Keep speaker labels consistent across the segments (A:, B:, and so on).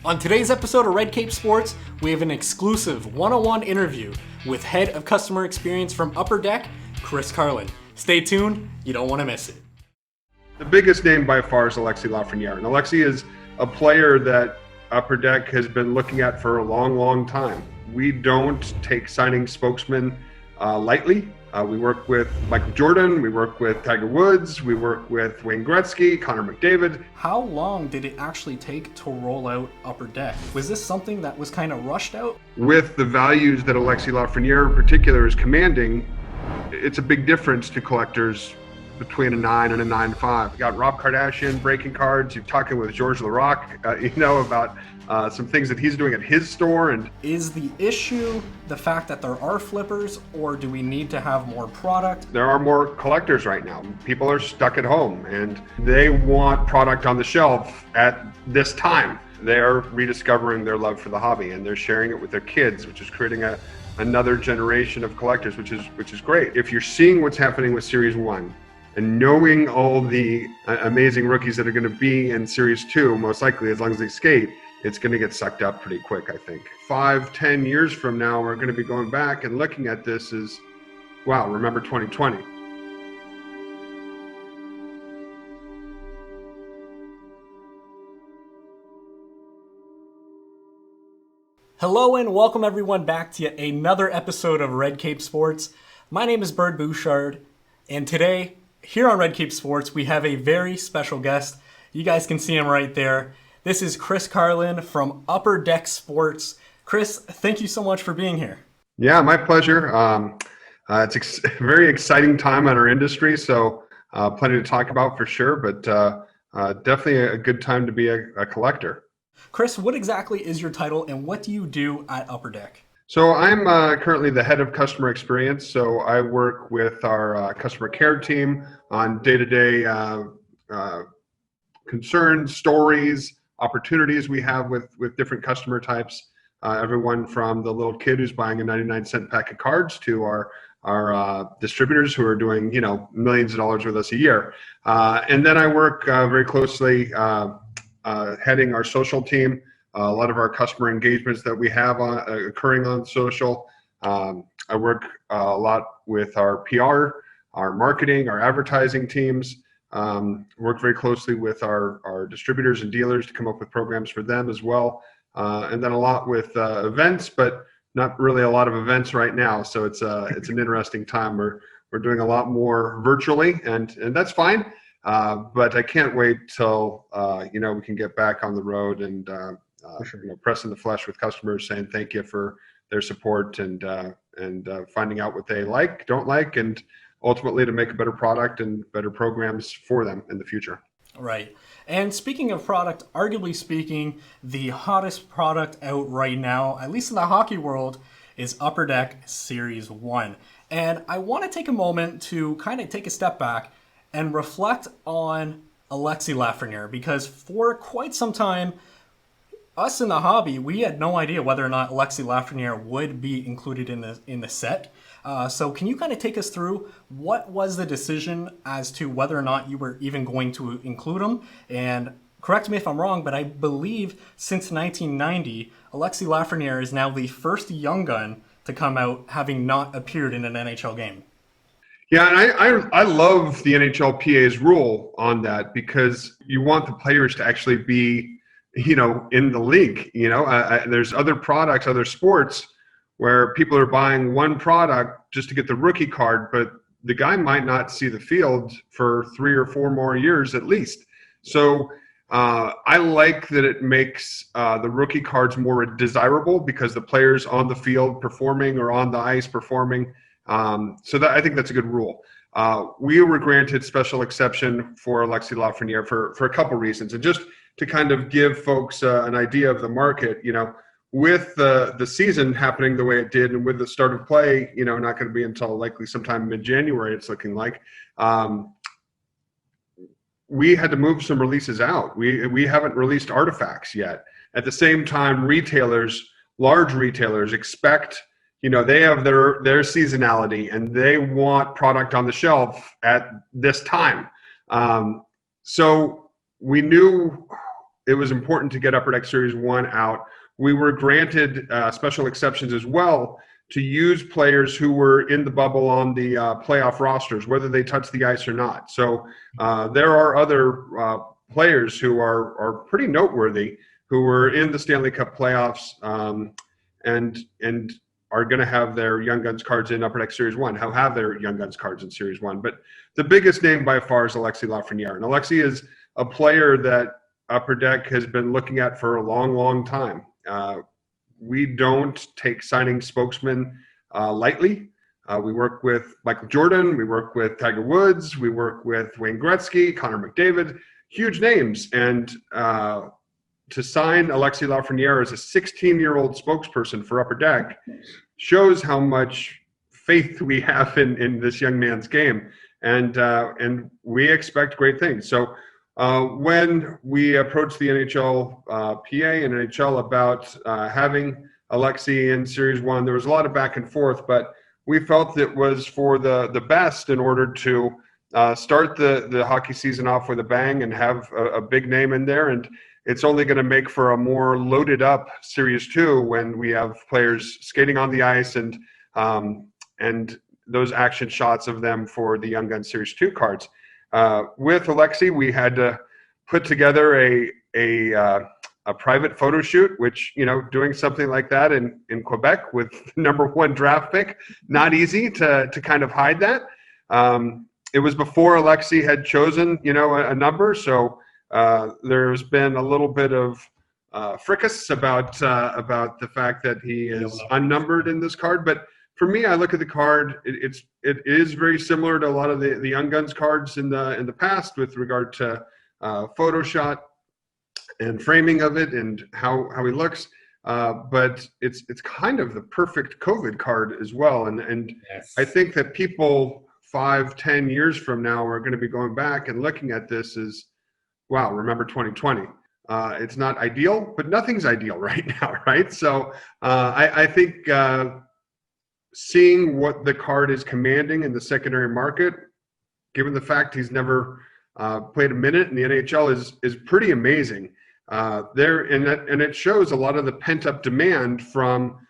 A: On today's episode of Red Cape Sports, we have an exclusive one-on-one interview with Head of Customer Experience from Upper Deck, Chris Carlin. Stay tuned, you don't want to miss it.
B: The biggest name by far is Alexis Lafreniere. And Alexis is a player that Upper Deck has been looking at for a long, long time. We don't take signing spokesmen lightly. We work with Michael Jordan, we work with Tiger Woods, we work with Wayne Gretzky, Connor McDavid.
A: How long did it actually take to roll out Upper Deck? Was this something that was kind of rushed out?
B: With the values that Alexis Lafreniere in particular is commanding, it's a big difference to collectors between a 9 and a 9.5. You got Rob Kardashian breaking cards. You're talking with Georges Laraque, about some things that he's doing at his store. And
A: is the issue the fact that there are flippers, or do we need to have more product?
B: There are more collectors right now. People are stuck at home and they want product on the shelf at this time. They are rediscovering their love for the hobby and they're sharing it with their kids, which is creating another generation of collectors, which is great. If you're seeing what's happening with Series 1, and knowing all the amazing rookies that are going to be in Series 2, most likely, as long as they skate, it's going to get sucked up pretty quick, I think. 5-10 years from now, we're going to be going back and looking at this as, wow, remember 2020.
A: Hello and welcome everyone back to yet another episode of Red Cape Sports. My name is Bird Bouchard, and today, here on Red Cape Sports, we have a very special guest. You guys can see him right there. This is Chris Carlin from Upper Deck Sports. Chris, thank you so much for being here.
B: Yeah, my pleasure. It's a very exciting time in our industry, so plenty to talk about for sure, but definitely a good time to be a collector.
A: Chris, what exactly is your title and what do you do at Upper Deck?
B: So I'm currently the head of customer experience. So I work with our customer care team on day-to-day concerns, stories, opportunities we have with different customer types. Everyone from the little kid who's buying a 99-cent pack of cards to our distributors who are doing millions of dollars with us a year. And then I work very closely heading our social team. A lot of our customer engagements that we have occurring on social. I work a lot with our PR, our marketing, our advertising teams. Work very closely with our distributors and dealers to come up with programs for them as well. And then a lot with events, but not really a lot of events right now. So it's an interesting time. We're doing a lot more virtually, and that's fine. But I can't wait till we can get back on the road and press in the flesh with customers, saying thank you for their support and finding out what they like, don't like, and ultimately to make a better product and better programs for them in the future.
A: Right. And speaking of product, arguably speaking, the hottest product out right now, at least in the hockey world, is Upper Deck Series 1. And I want to take a moment to kind of take a step back and reflect on Alexis Lafreniere, because for quite some time, us in the hobby, we had no idea whether or not Alexis Lafreniere would be included in the set. So can you kind of take us through what was the decision as to whether or not you were even going to include him? And correct me if I'm wrong, but I believe since 1990, Alexis Lafreniere is now the first young gun to come out having not appeared in an NHL game.
B: Yeah, and I love the NHLPA's rule on that, because you want the players to actually be in the league. There's other products, other sports where people are buying one product just to get the rookie card, but the guy might not see the field for 3 or 4 more years at least. So I like that it makes the rookie cards more desirable, because the players on the field performing or on the ice performing. So that, I think that's a good rule. We were granted special exception for Alexis Lafreniere for a couple reasons. And just to kind of give folks an idea of the market, with the season happening the way it did, and with the start of play, not going to be until likely sometime mid-January, it's looking like, we had to move some releases out. We haven't released artifacts yet. At the same time, large retailers expect, they have their seasonality and they want product on the shelf at this time. So we knew it was important to get Upper Deck Series 1 out. We were granted special exceptions as well to use players who were in the bubble on the playoff rosters, whether they touch the ice or not. So there are other players who are pretty noteworthy who were in the Stanley Cup playoffs and are going to have their Young Guns cards in Upper Deck Series 1, have their Young Guns cards in Series 1. But the biggest name by far is Alexis Lafreniere. And Alexis is a player that Upper Deck has been looking at for a long, long time. We don't take signing spokesmen lightly. We work with Michael Jordan. We work with Tiger Woods. We work with Wayne Gretzky, Connor McDavid, huge names. And to sign Alexis Lafreniere as a 16-year-old spokesperson for Upper Deck shows how much faith we have in this young man's game. And we expect great things. So when we approached the NHL PA and NHL about having Alexis in Series 1, there was a lot of back and forth, but we felt it was for the best in order to start the hockey season off with a bang and have a big name in there. And it's only going to make for a more loaded up Series 2 when we have players skating on the ice and those action shots of them for the Young Guns Series 2 cards. With Alexis, we had to put together a private photo shoot, which, doing something like that in Quebec with the #1 draft pick, not easy to kind of hide that. It was before Alexis had chosen, a number. So there's been a little bit of fricas about the fact that he is unnumbered in this card. But for me, I look at the card. It is very similar to a lot of the Young Guns cards in the past with regard to photo shot and framing of it and how he looks. But it's kind of the perfect COVID card as well. And yes. I think that people 5-10 years from now are going to be going back and looking at this as, wow, remember 2020. It's not ideal, but nothing's ideal right now, right? So I think seeing what the card is commanding in the secondary market, given the fact he's never played a minute in the NHL, is pretty amazing. And it shows a lot of the pent-up demand from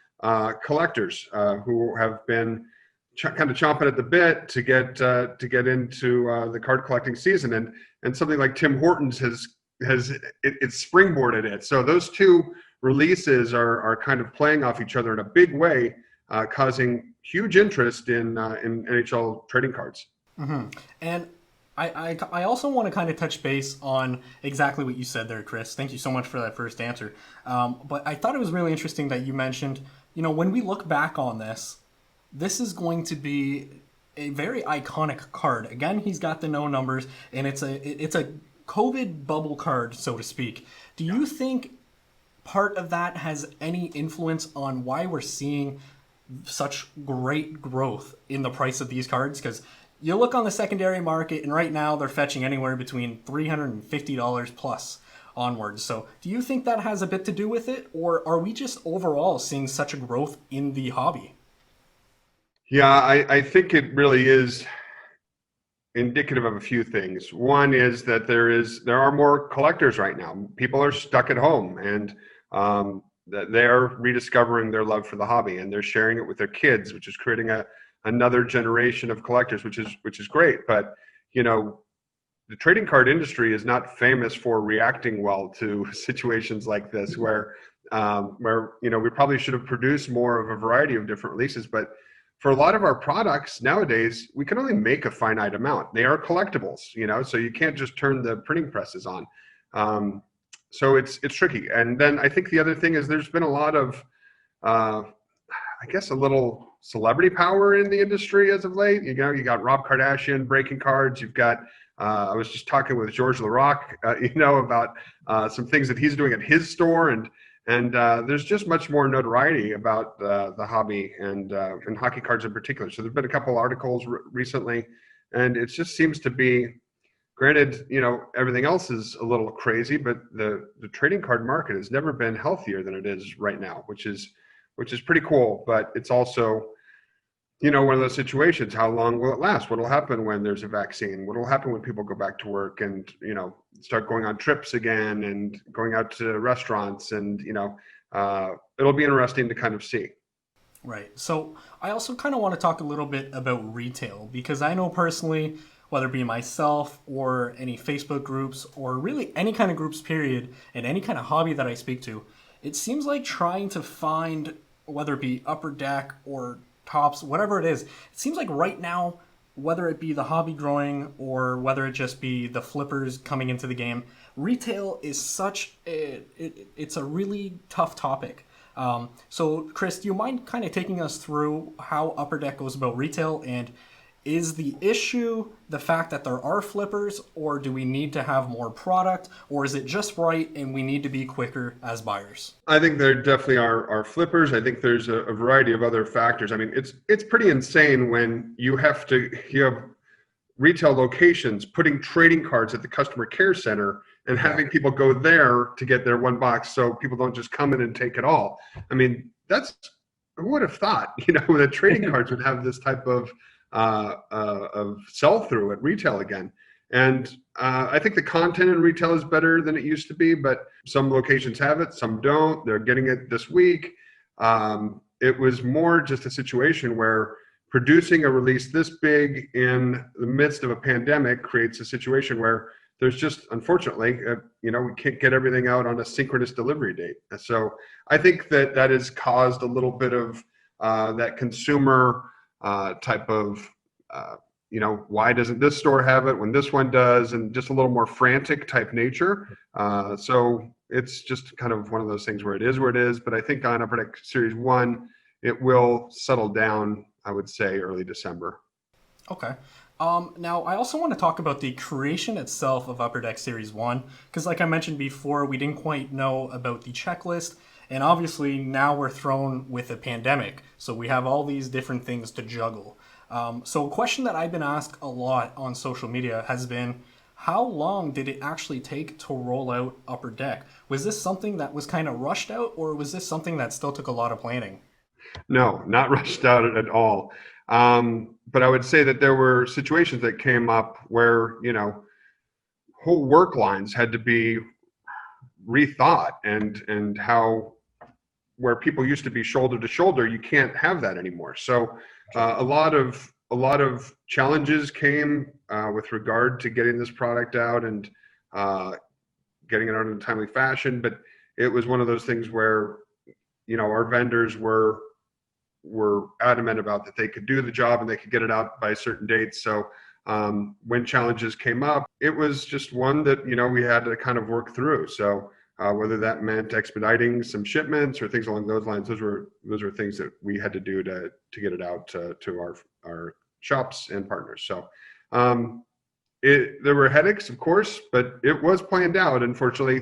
B: collectors who have been kind of chomping at the bit to get into the card collecting season, and something like Tim Hortons has springboarded it. So those two releases are kind of playing off each other in a big way, causing huge interest in NHL trading cards.
A: Mm-hmm. And I also want to kind of touch base on exactly what you said there, Chris. Thank you so much for that first answer. But I thought it was really interesting that you mentioned, when we look back on this is going to be a very iconic card. Again, he's got the no numbers, and it's a COVID bubble card, so to speak. Do you think part of that has any influence on why we're seeing such great growth in the price of these cards? Because you look on the secondary market, and right now they're fetching anywhere between $350 plus onwards. So do you think that has a bit to do with it, or are we just overall seeing such a growth in the hobby?
B: Yeah, I think it really is indicative of a few things. One is that there are more collectors right now. People are stuck at home, and they're rediscovering their love for the hobby, and they're sharing it with their kids, which is creating another generation of collectors, which is great. But the trading card industry is not famous for reacting well to situations like this, where we probably should have produced more of a variety of different releases. But for a lot of our products nowadays, we can only make a finite amount. They are collectibles, so you can't just turn the printing presses on. So it's tricky. And then I think the other thing is there's been a lot of, I guess, a little celebrity power in the industry as of late. You got Rob Kardashian breaking cards. You've got, I was just talking with Georges Laraque, about some things that he's doing at his store, and there's just much more notoriety about the hobby and hockey cards in particular. So there's been a couple articles recently, and it just seems to be, granted, everything else is a little crazy, but the trading card market has never been healthier than it is right now, which is pretty cool. But it's also one of those situations. How long will it last? What will happen when there's a vaccine? What will happen when people go back to work and, start going on trips again and going out to restaurants? And, it'll be interesting to kind of see.
A: Right. So I also kind of want to talk a little bit about retail because I know personally, whether it be myself or any Facebook groups or really any kind of groups, period, and any kind of hobby that I speak to, it seems like trying to find, whether it be upper deck or tops, whatever it is, it seems like right now, whether it be the hobby growing or whether it just be the flippers coming into the game, retail is it's a really tough topic. So, Chris, do you mind kind of taking us through how Upper Deck goes about retail? And is the issue the fact that there are flippers, or do we need to have more product, or is it just right and we need to be quicker as buyers?
B: I think there definitely are flippers. I think there's a variety of other factors. I mean, it's pretty insane when you have retail locations putting trading cards at the customer care center and having people go there to get their one box so people don't just come in and take it all. I mean, who would have thought, that trading cards would have this type of sell through at retail again. And I think the content in retail is better than it used to be, but some locations have it, some don't. They're getting it this week. It was more just a situation where producing a release this big in the midst of a pandemic creates a situation where there's just, unfortunately, we can't get everything out on a synchronous delivery date. So I think that has caused a little bit of that consumer type of, why doesn't this store have it when this one does, and just a little more frantic type nature. So it's just kind of one of those things where it is, but I think on Upper Deck Series 1, it will settle down, I would say, early December.
A: Okay. Now, I also want to talk about the creation itself of Upper Deck Series 1, because like I mentioned before, we didn't quite know about the checklist, and obviously now we're thrown with a pandemic, so we have all these different things to juggle. So a question that I've been asked a lot on social media has been, how long did it actually take to roll out Upper Deck? Was this something that was kind of rushed out, or was this something that still took a lot of planning?
B: No, not rushed out at all. But I would say that there were situations that came up where, whole work lines had to be rethought, and how, where people used to be shoulder to shoulder, you can't have that anymore. So a lot of challenges came with regard to getting this product out and getting it out in a timely fashion. But it was one of those things where, our vendors were adamant about that they could do the job and they could get it out by certain dates. So when challenges came up, it was just one that, we had to kind of work through. So whether that meant expediting some shipments or things along those lines, those were things that we had to do to get it out to our shops and partners. So there were headaches, of course, but it was planned out. Unfortunately,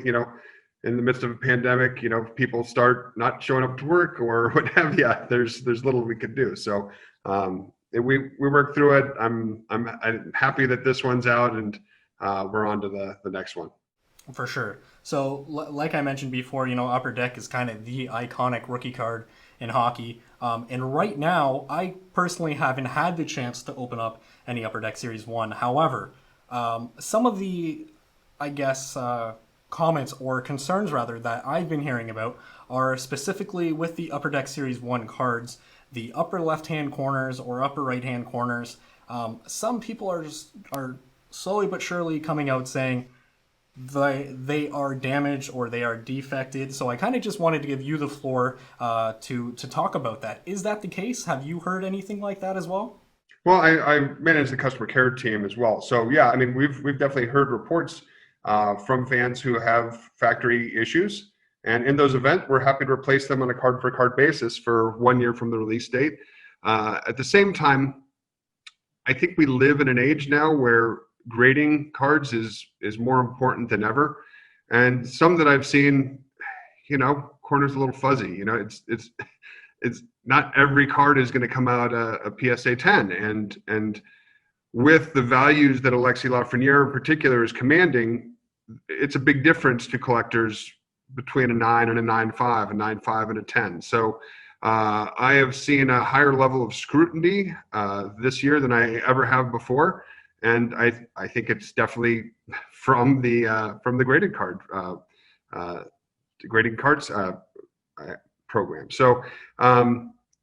B: in the midst of a pandemic, people start not showing up to work or what have you. There's little we could do. So we worked through it. I'm happy that this one's out, and we're on to the next one.
A: For sure. So, like I mentioned before, Upper Deck is kind of the iconic rookie card in hockey. And right now, I personally haven't had the chance to open up any Upper Deck Series 1. However, some of the, I guess, comments or concerns rather that I've been hearing about are specifically with the Upper Deck Series 1 cards, the upper left-hand corners or upper right-hand corners. Some people are slowly but surely coming out saying they are damaged or they are defected. So I kind of just wanted to give you the floor to talk about that. Is that the case? Have you heard anything like that as well?
B: Well, I manage the customer care team as well. So yeah, I mean, we've definitely heard reports from fans who have factory issues. And in those events, we're happy to replace them on a card-for-card basis for 1 year from the release date. At the same time, I think we live in an age now where grading cards is more important than ever. And some that I've seen, corner's a little fuzzy. It's not every card is going to come out a PSA 10. And with the values that Alexis Lafreniere in particular is commanding, it's a big difference to collectors between a 9 and a 9.5, a 9.5 and a 10. So I have seen a higher level of scrutiny this year than I ever have before, and I think it's definitely from the uh, graded cards program. So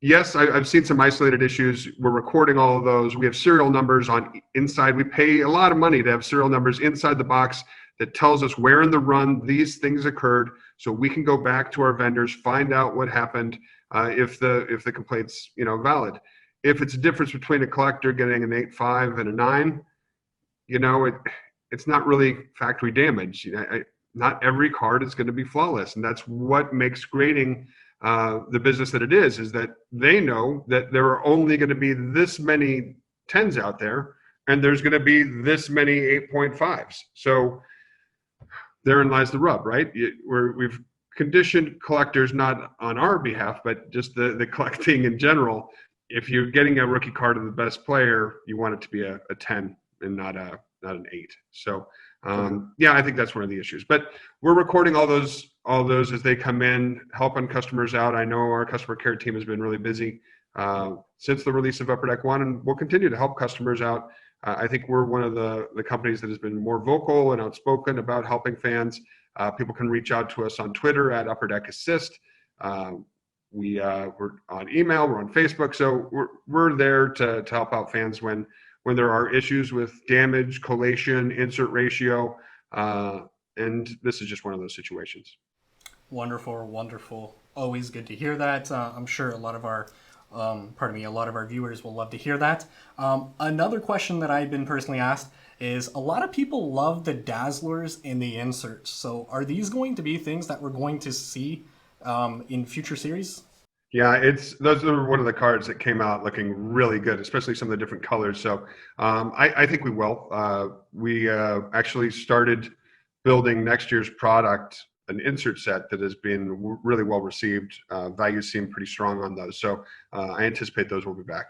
B: yes, I've seen some isolated issues. We're recording all of those. We have serial numbers on inside. We pay a lot of money to have serial numbers inside the box that tells us where in the run these things occurred, so we can go back to our vendors, find out what happened, if the complaint's valid. If it's a difference between a collector getting an 8.5 and a 9, it's not really factory damage. Not every card is going to be flawless, and that's what makes grading the business that it is that they know that there are only going to be this many 10s out there, and there's going to be this many 8.5s. So therein lies the rub, right? We've conditioned collectors, not on our behalf, but just the collecting in general. If you're getting a rookie card of the best player, you want it to be a 10 and not an 8. So yeah, I think that's one of the issues. But we're recording all those as they come in, helping customers out. I know our customer care team has been really busy since the release of Upper Deck One, and we'll continue to help customers out. I think we're one of the companies that has been more vocal and outspoken about helping fans. People can reach out to us on Twitter at Upper Deck Assist. We're on email, we're on Facebook, so we're there to help out fans when there are issues with damage, collation, insert ratio, and this is just one of those situations.
A: Wonderful, wonderful. Always good to hear that. I'm sure a lot of our viewers will love to hear that. Another question that I've been personally asked is a lot of people love the Dazzlers and the inserts. So are these going to be things that we're going to see in future series?
B: Yeah, those are one of the cards that came out looking really good, especially some of the different colors. So I think we will. We actually started building next year's product, an insert set that has been really well received. Values seem pretty strong on those. So I anticipate those will be back.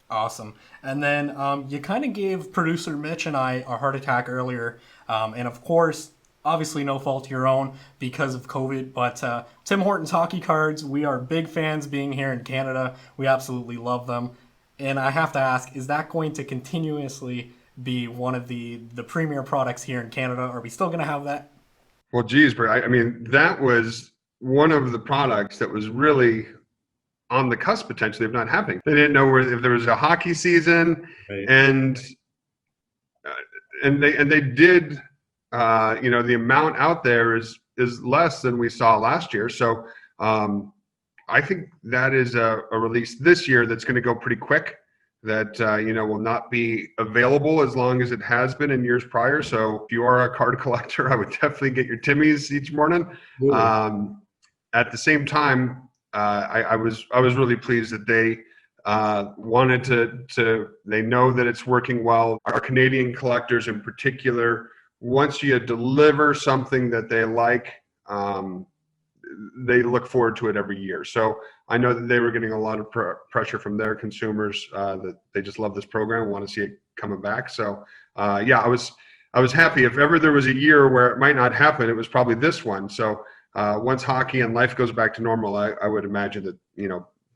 A: Awesome. And then you kind of gave producer Mitch and I a heart attack earlier. And of course, obviously no fault of your own because of COVID, but Tim Hortons hockey cards, we are big fans being here in Canada. We absolutely love them. And I have to ask, is that going to continuously be one of the premier products here in Canada? Are we still going to have that?
B: Well, geez, Bert, I mean, that was one of the products that was really on the cusp potentially of not happening. They didn't know if there was a hockey season, right. and they did. The amount out there is less than we saw last year. So I think that is a release this year that's going to go pretty quick. That will not be available as long as it has been in years prior. So if you are a card collector, I would definitely get your Timmies each morning. At the same time, I was really pleased that they wanted to. They know that it's working well. Our Canadian collectors, in particular, once you deliver something that they like, they look forward to it every year. So I know that they were getting a lot of pressure from their consumers that they just love this program, want to see it coming back. So yeah, I was happy. If ever there was a year where it might not happen, it was probably this one. So once hockey and life goes back to normal, I would imagine that,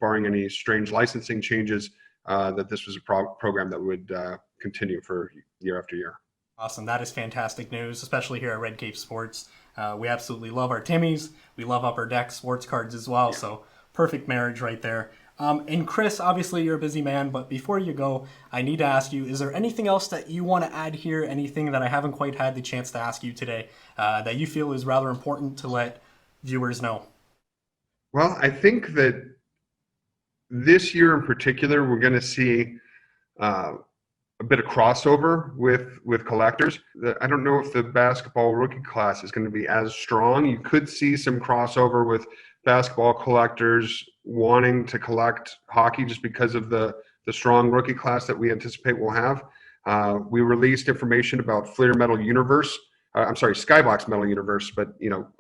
B: barring any strange licensing changes, that this was a program that would continue for year after year.
A: Awesome. That is fantastic news, especially here at Red Cape Sports. We absolutely love our Timmies. We love Upper Deck sports cards as well. Yeah. So perfect marriage right there. And Chris, obviously you're a busy man, but before you go, I need to ask you, is there anything else that you want to add here? Anything that I haven't quite had the chance to ask you today that you feel is rather important to let viewers know?
B: Well, I think that this year in particular, we're going to see a bit of crossover with collectors. I don't know if the basketball rookie class is going to be as strong. You could see some crossover with basketball collectors wanting to collect hockey just because of the strong rookie class that we anticipate we'll have. We released information about Fleer Metal Universe. Skybox Metal Universe, but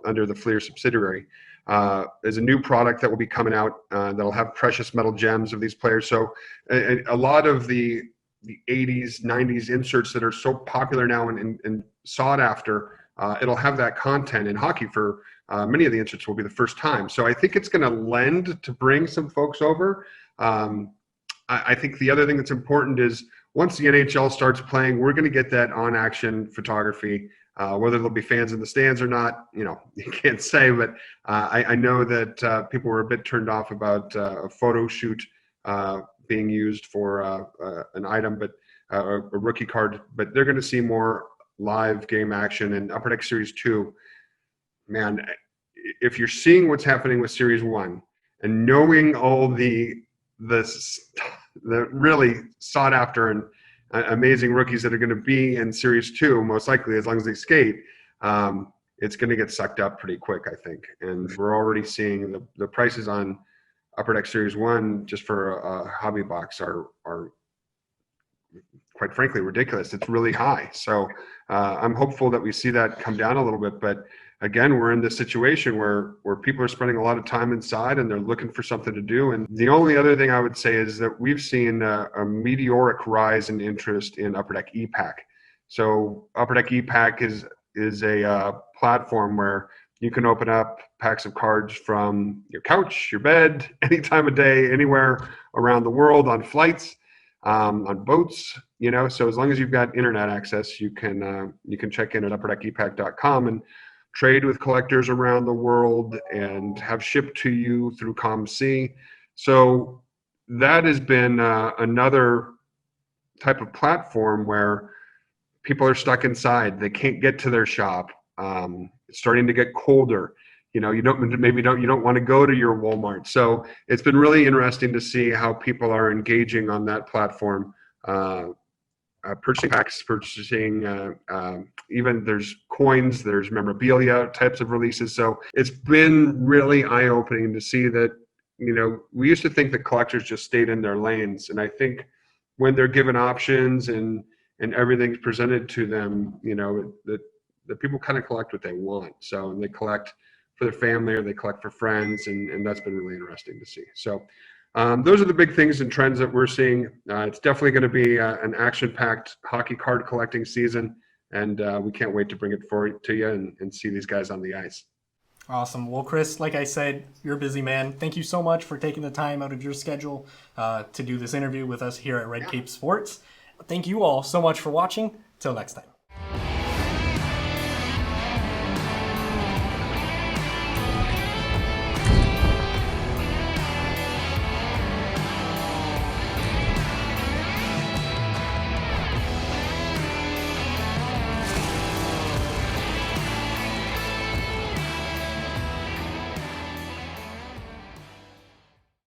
B: under the Fleer subsidiary. There's a new product that will be coming out that'll have precious metal gems of these players. So a lot of the 80s, 90s inserts that are so popular now and sought after, it'll have that content in hockey for many of the inserts will be the first time. So I think it's going to lend to bring some folks over. I think the other thing that's important is once the NHL starts playing, we're going to get that on-action photography. Whether there'll be fans in the stands or not, you can't say. But I know that people were a bit turned off about a photo shoot being used for an item, but a rookie card. But they're going to see more live game action. And Upper Deck Series 2, man, if you're seeing what's happening with Series 1 and knowing all the really sought after and amazing rookies that are going to be in Series 2, most likely, as long as they skate, it's going to get sucked up pretty quick, I think. And we're already seeing the prices on Upper Deck Series 1 just for a hobby box are quite frankly ridiculous. It's really high. So I'm hopeful that we see that come down a little bit. But again, we're in this situation where people are spending a lot of time inside and they're looking for something to do. And the only other thing I would say is that we've seen a meteoric rise in interest in Upper Deck ePack. So Upper Deck ePack is a platform where you can open up packs of cards from your couch, your bed, any time of day, anywhere around the world, on flights, on boats. So as long as you've got internet access, you can check in at upperdeckepAC.com and trade with collectors around the world and have shipped to you through ComC. So that has been another type of platform where people are stuck inside. They can't get to their shop. It's starting to get colder. You don't want to go to your Walmart. So it's been really interesting to see how people are engaging on that platform. Purchasing packs, even there's coins, there's memorabilia types of releases. So it's been really eye-opening to see that, we used to think that collectors just stayed in their lanes. And I think when they're given options and everything's presented to them, that people kind of collect what they want. So they collect for their family or they collect for friends. And that's been really interesting to see. So those are the big things and trends that we're seeing. It's definitely going to be an action-packed hockey card collecting season, and we can't wait to bring it forward to you and see these guys on the ice.
A: Awesome. Well, Chris, like I said, you're a busy man. Thank you so much for taking the time out of your schedule to do this interview with us here at Red Cape Sports. Thank you all so much for watching. Till next time.